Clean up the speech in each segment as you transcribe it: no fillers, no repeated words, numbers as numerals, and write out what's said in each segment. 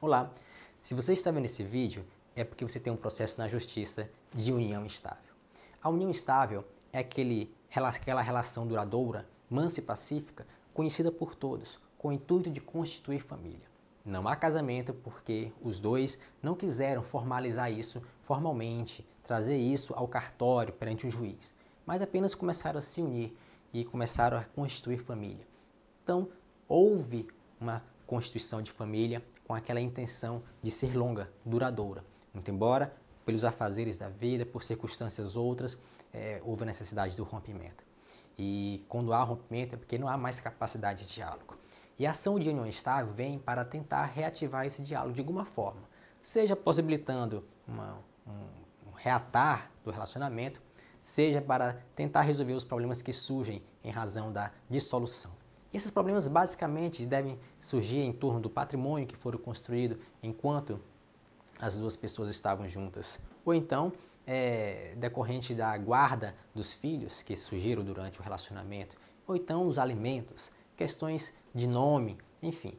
Olá, se você está vendo esse vídeo é porque você tem um processo na justiça de união estável. A união estável é aquela relação duradoura, mansa e pacífica, conhecida por todos, com o intuito de constituir família. Não há casamento porque os dois não quiseram formalizar isso formalmente, trazer isso ao cartório perante um juiz, mas apenas começaram a se unir e começaram a constituir família. Então, houve uma constituição de família com aquela intenção de ser longa, duradoura. Muito embora, pelos afazeres da vida, por circunstâncias outras, houve a necessidade do rompimento. E quando há rompimento é porque não há mais capacidade de diálogo. E a ação de união estável vem para tentar reativar esse diálogo de alguma forma, seja possibilitando um reatar do relacionamento, seja para tentar resolver os problemas que surgem em razão da dissolução. E esses problemas basicamente devem surgir em torno do patrimônio que foi construído enquanto as duas pessoas estavam juntas, ou então decorrente da guarda dos filhos que surgiram durante o relacionamento, ou então os alimentos, questões de nome, enfim,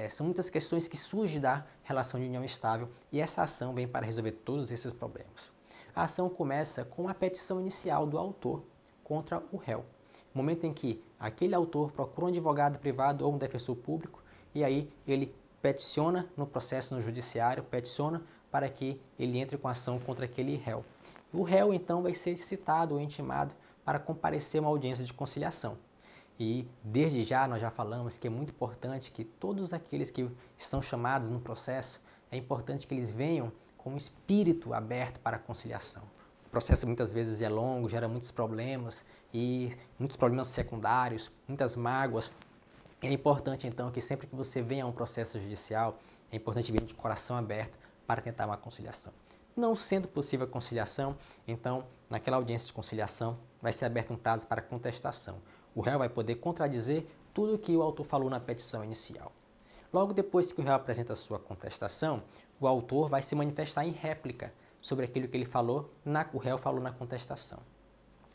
são muitas questões que surgem da relação de união estável e essa ação vem para resolver todos esses problemas. A ação começa com a petição inicial do autor contra o réu. No momento em que aquele autor procura um advogado privado ou um defensor público e aí ele peticiona no processo no judiciário, peticiona para que ele entre com ação contra aquele réu. O réu então vai ser citado ou intimado para comparecer a uma audiência de conciliação. E desde já nós já falamos que é muito importante que todos aqueles que estão chamados no processo, é importante que eles venham com um espírito aberto para a conciliação. O processo muitas vezes é longo, gera muitos problemas e muitos problemas secundários, muitas mágoas. É importante então que sempre que você venha a um processo judicial, é importante vir de coração aberto para tentar uma conciliação. Não sendo possível a conciliação, então naquela audiência de conciliação vai ser aberto um prazo para contestação. O réu vai poder contradizer tudo o que o autor falou na petição inicial. Logo depois que o réu apresenta a sua contestação, o autor vai se manifestar em réplica sobre aquilo que ele falou, o réu falou na contestação.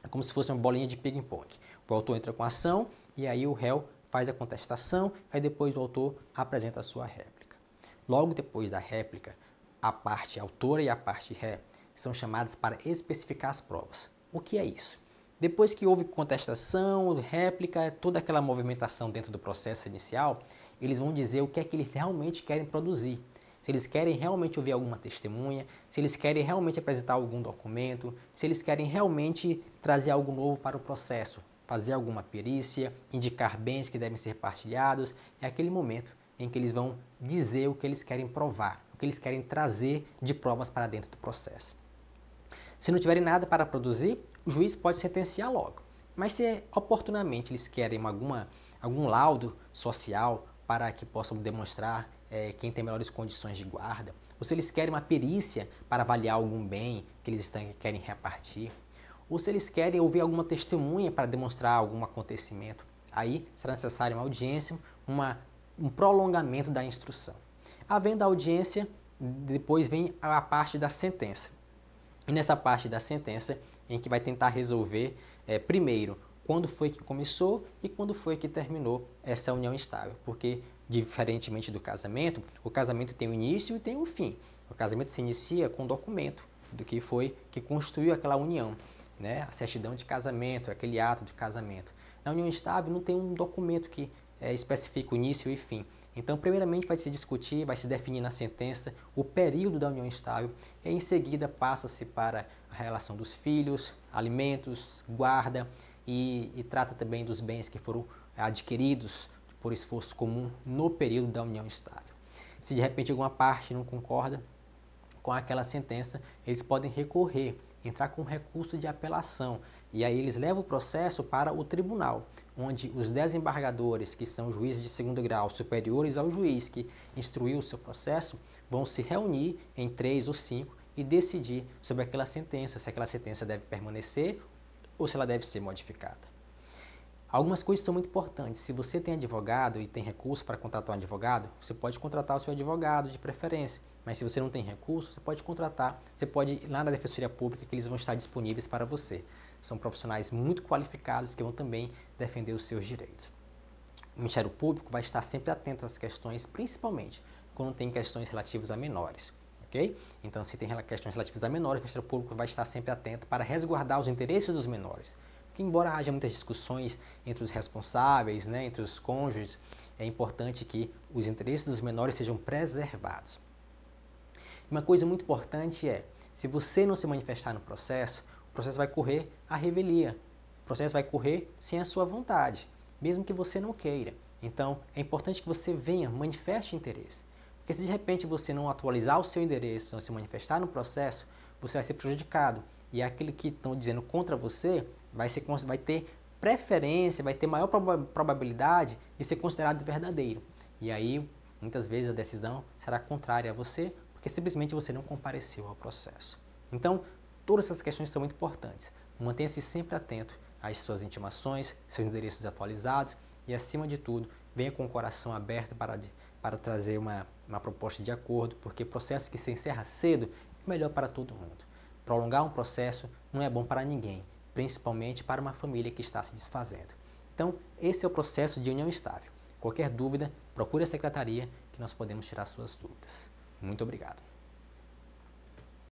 É como se fosse uma bolinha de ping-pong. O autor entra com a ação e aí o réu faz a contestação, aí depois o autor apresenta a sua réplica. Logo depois da réplica, a parte autora e a parte ré são chamadas para especificar as provas. O que é isso? Depois que houve contestação, réplica, toda aquela movimentação dentro do processo inicial, eles vão dizer o que é que eles realmente querem produzir. Se eles querem realmente ouvir alguma testemunha, se eles querem realmente apresentar algum documento, se eles querem realmente trazer algo novo para o processo, fazer alguma perícia, indicar bens que devem ser partilhados, é aquele momento em que eles vão dizer o que eles querem provar, o que eles querem trazer de provas para dentro do processo. Se não tiverem nada para produzir, o juiz pode sentenciar logo. Mas se oportunamente eles querem algum laudo social para que possam demonstrar quem tem melhores condições de guarda, ou se eles querem uma perícia para avaliar algum bem que eles querem repartir, ou se eles querem ouvir alguma testemunha para demonstrar algum acontecimento, aí será necessário uma audiência, um prolongamento da instrução. Havendo a audiência, depois vem a parte da sentença. E nessa parte da sentença, em que vai tentar resolver, primeiro, quando foi que começou e quando foi que terminou essa união estável. Porque, diferentemente do casamento, o casamento tem um início e tem um fim. O casamento se inicia com o documento do que foi que constituiu aquela união, né? A certidão de casamento, aquele ato de casamento. Na união estável não tem um documento que especifica o início e fim. Então, primeiramente vai se discutir, vai se definir na sentença o período da união estável e em seguida passa-se para a relação dos filhos, alimentos, guarda e trata também dos bens que foram adquiridos por esforço comum no período da união estável. Se de repente alguma parte não concorda com aquela sentença, eles podem recorrer, entrar com recurso de apelação e aí eles levam o processo para o tribunal, onde os desembargadores, que são juízes de segundo grau superiores ao juiz que instruiu o seu processo, vão se reunir em 3 ou 5 e decidir sobre aquela sentença, se aquela sentença deve permanecer ou se ela deve ser modificada. Algumas coisas são muito importantes. Se você tem advogado e tem recurso para contratar um advogado, você pode contratar o seu advogado de preferência. Mas se você não tem recurso, você pode contratar, você pode ir lá na Defensoria Pública que eles vão estar disponíveis para você. São profissionais muito qualificados que vão também defender os seus direitos. O Ministério Público vai estar sempre atento às questões, principalmente quando tem questões relativas a menores. Okay? Então, se tem questões relativas a menores, o Ministério Público vai estar sempre atento para resguardar os interesses dos menores. Porque, embora haja muitas discussões entre os responsáveis, né, entre os cônjuges, é importante que os interesses dos menores sejam preservados. Uma coisa muito importante é, se você não se manifestar no processo, o processo vai correr à revelia. O processo vai correr sem a sua vontade, mesmo que você não queira. Então, é importante que você venha, manifeste interesse. Porque se de repente você não atualizar o seu endereço, não se manifestar no processo, você vai ser prejudicado. E aquele que estão dizendo contra você vai ter preferência, vai ter maior probabilidade de ser considerado verdadeiro. E aí, muitas vezes, a decisão será contrária a você, porque simplesmente você não compareceu ao processo. Então, todas essas questões são muito importantes. Mantenha-se sempre atento às suas intimações, seus endereços atualizados e, acima de tudo, venha com o coração aberto para trazer uma proposta de acordo, porque processo que se encerra cedo é melhor para todo mundo. Prolongar um processo não é bom para ninguém, principalmente para uma família que está se desfazendo. Então, esse é o processo de união estável. Qualquer dúvida, procure a secretaria que nós podemos tirar suas dúvidas. Muito obrigado.